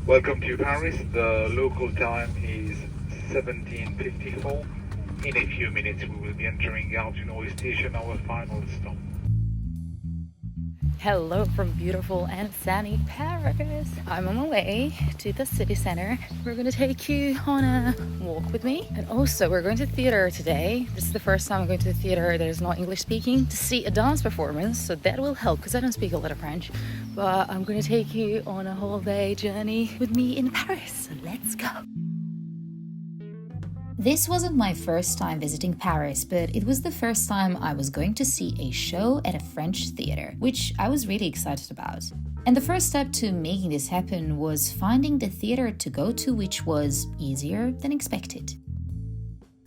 Welcome to Paris. The local time is 17:54. In a few minutes we will be entering Gare du Nord station, our final stop. Hello from beautiful and sunny Paris. I'm on my way to the city center. We're going to take you on a walk with me. And also we're going to theater today. This is the first time I'm going to the theater that is not English speaking to see a dance performance. So that will help because I don't speak a lot of French. But I'm going to take you on a whole day journey with me in Paris. So let's go. This wasn't my first time visiting Paris, but it was the first time I was going to see a show at a French theater, which I was really excited about. And the first step to making this happen was finding the theater to go to, which was easier than expected.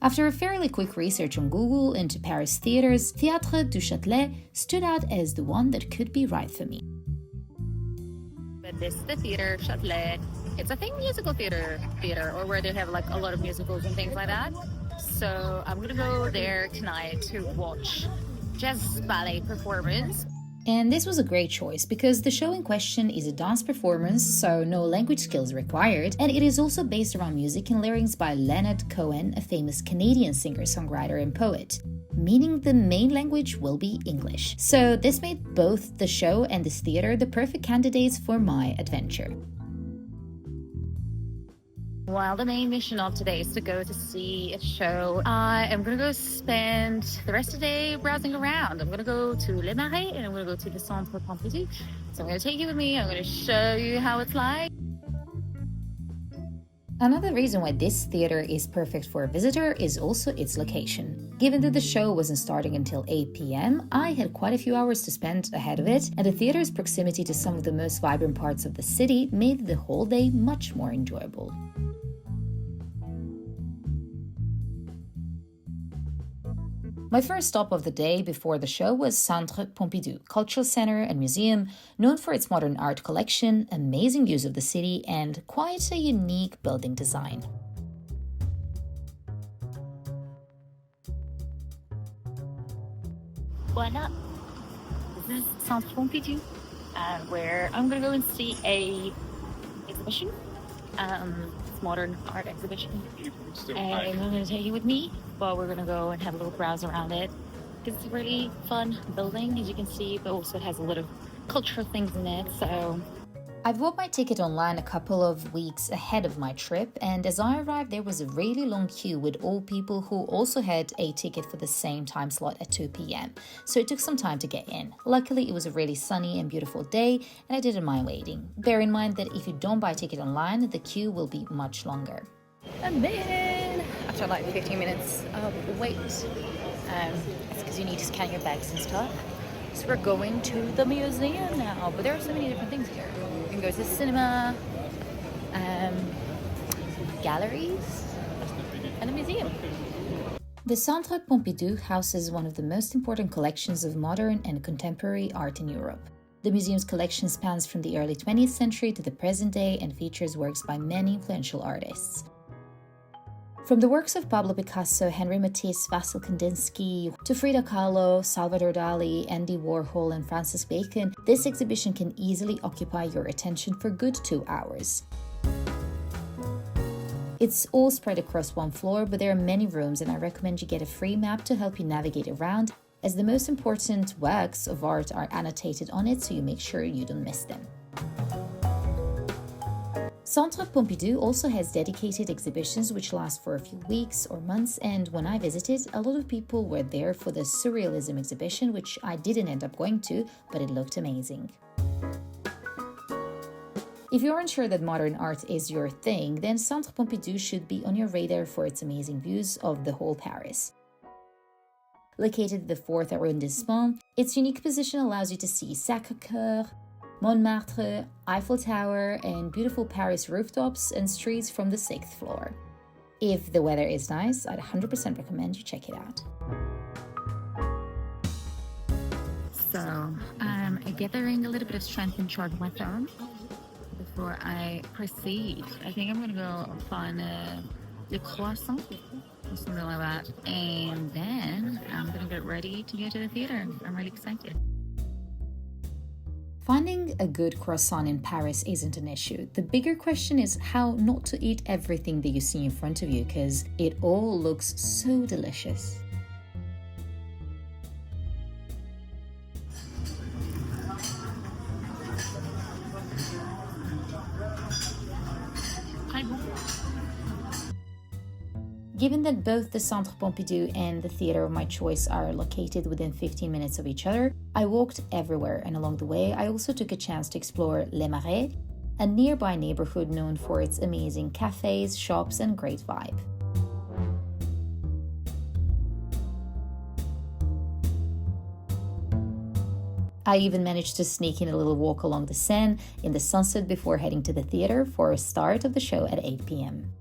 After a fairly quick research on Google into Paris theaters, Théâtre du Châtelet stood out as the one that could be right for me. But this is the theater, Châtelet. It's I think musical theater, or where they have like a lot of musicals and things like that. So I'm gonna go there tonight to watch jazz ballet performance. And this was a great choice because the show in question is a dance performance, so no language skills required, and it is also based around music and lyrics by Leonard Cohen, a famous Canadian singer-songwriter and poet, meaning the main language will be English. So this made both the show and this theater the perfect candidates for my adventure. While the main mission of today is to go to see a show, I am going to go spend the rest of the day browsing around. I'm going to go to Le Marais and I'm going to go to the Centre Pompidou. So I'm going to take you with me. I'm going to show you how it's like. Another reason why this theater is perfect for a visitor is also its location. Given that the show wasn't starting until 8 p.m, I had quite a few hours to spend ahead of it, and the theater's proximity to some of the most vibrant parts of the city made the whole day much more enjoyable. My first stop of the day before the show was Centre Pompidou, cultural center and museum known for its modern art collection, amazing views of the city, and quite a unique building design. Voilà. This is Centre Pompidou, where I'm going to go and see a exhibition. It's modern art exhibition. And I'm going to take you with me. But we're going to go and have a little browse around it. It's a really fun building, as you can see, but also it has a lot of cultural things in it, so... I bought my ticket online a couple of weeks ahead of my trip, and as I arrived there was a really long queue with all people who also had a ticket for the same time slot at 2 p.m, so it took some time to get in. Luckily it was a really sunny and beautiful day, and I didn't mind waiting. Bear in mind that if you don't buy a ticket online, the queue will be much longer. And then, after like 15 minutes of wait, it's because you need to scan your bags and stuff. So we're going to the museum now, but there are so many different things here. You can go to the cinema, galleries, and a museum. The Centre Pompidou houses one of the most important collections of modern and contemporary art in Europe. The museum's collection spans from the early 20th century to the present day and features works by many influential artists. From the works of Pablo Picasso, Henri Matisse, Vasil Kandinsky, to Frida Kahlo, Salvador Dali, Andy Warhol, and Francis Bacon, this exhibition can easily occupy your attention for a good 2 hours. It's all spread across one floor, but there are many rooms, and I recommend you get a free map to help you navigate around, as the most important works of art are annotated on it, so you make sure you don't miss them. Centre Pompidou also has dedicated exhibitions which last for a few weeks or months, and when I visited, a lot of people were there for the Surrealism exhibition, which I didn't end up going to, but it looked amazing. If you're unsure that modern art is your thing, then Centre Pompidou should be on your radar for its amazing views of the whole Paris. Located at the 4th arrondissement, its unique position allows you to see Sacré-Cœur, Montmartre, Eiffel Tower, and beautiful Paris rooftops and streets from the 6th floor. If the weather is nice, I'd 100% recommend you check it out. So I'm gathering a little bit of strength and charge my phone before I proceed. I think I'm going to go find the croissant or something like that. And then I'm going to get ready to go to the theater. I'm really excited. Finding a good croissant in Paris isn't an issue. The bigger question is how not to eat everything that you see in front of you, because it all looks so delicious. Given that both the Centre Pompidou and the theatre of my choice are located within 15 minutes of each other, I walked everywhere, and along the way I also took a chance to explore Les Marais, a nearby neighborhood known for its amazing cafes, shops and great vibe. I even managed to sneak in a little walk along the Seine in the sunset before heading to the theatre for a start of the show at 8 p.m.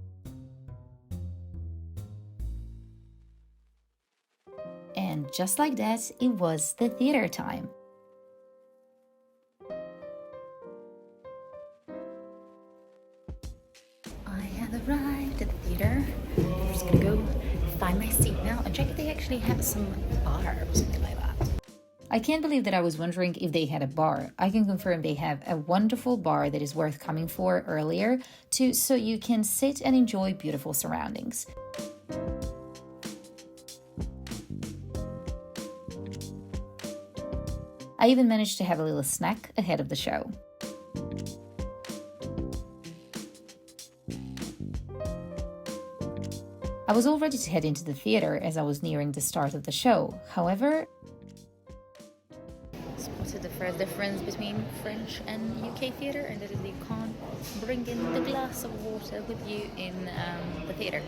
And just like that, it was the theatre time. I have arrived at the theatre. I'm just gonna go find my seat now and check if they actually have some bar or something like that. I can't believe that I was wondering if they had a bar. I can confirm they have a wonderful bar that is worth coming for earlier so you can sit and enjoy beautiful surroundings. I even managed to have a little snack ahead of the show. I was all ready to head into the theatre as I was nearing the start of the show. However, Spotted the first difference between French and UK theatre, and that is you can't bring in the glass of water with you in the theatre.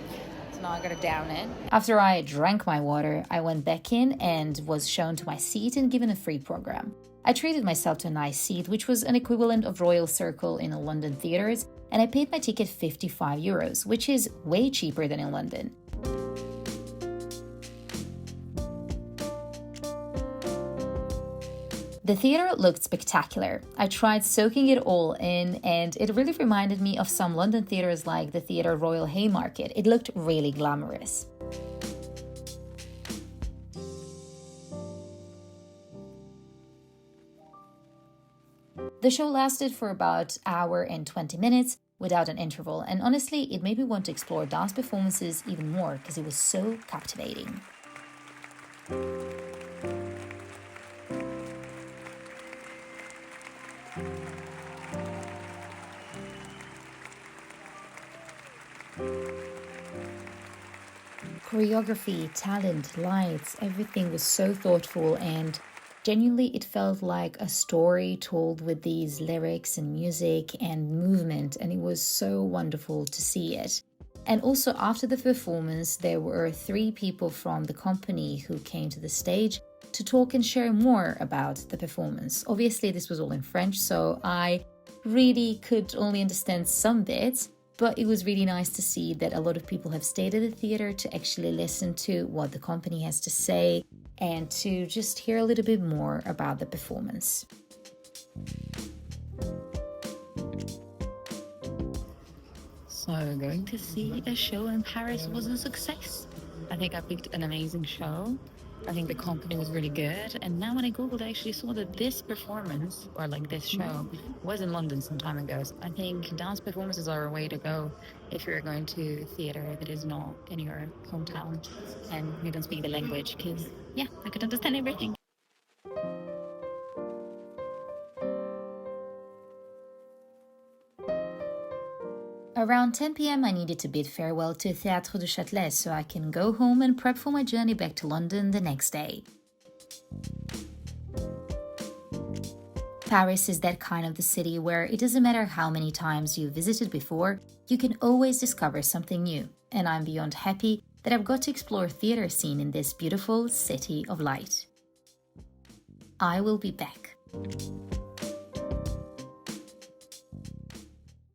So now I gotta down it. after I drank my water, I went back in and was shown to my seat and given a free program. I treated myself to a nice seat, which was an equivalent of Royal Circle in the London theatres, and I paid my ticket €55, which is way cheaper than in London. The theatre looked spectacular. I tried soaking it all in, and it really reminded me of some London theatres like the Theatre Royal Haymarket. It looked really glamorous. The show lasted for about an hour and 20 minutes without an interval, and honestly, it made me want to explore dance performances even more because it was so captivating. Choreography, talent, lights, everything was so thoughtful, and genuinely it felt like a story told with these lyrics and music and movement, and it was so wonderful to see it. And also after the performance, there were 3 people from the company who came to the stage to talk and share more about the performance. Obviously this was all in French, so I really could only understand some bits, but it was really nice to see that a lot of people have stayed at the theatre to actually listen to what the company has to say and to just hear a little bit more about the performance. So going to see a show in Paris was a success. I think I picked an amazing show. I think the company was really good. And now when I googled, I actually saw that this performance, or like this show, was in London some time ago. So I think dance performances are a way to go if you're going to theatre that is not in your hometown and you don't speak the language, because yeah, I could understand everything. Around 10 p.m. I needed to bid farewell to Théâtre du Châtelet so I can go home and prep for my journey back to London the next day. Paris is that kind of the city where it doesn't matter how many times you've visited before, you can always discover something new. And I'm beyond happy that I've got to explore theatre scene in this beautiful city of light. I will be back.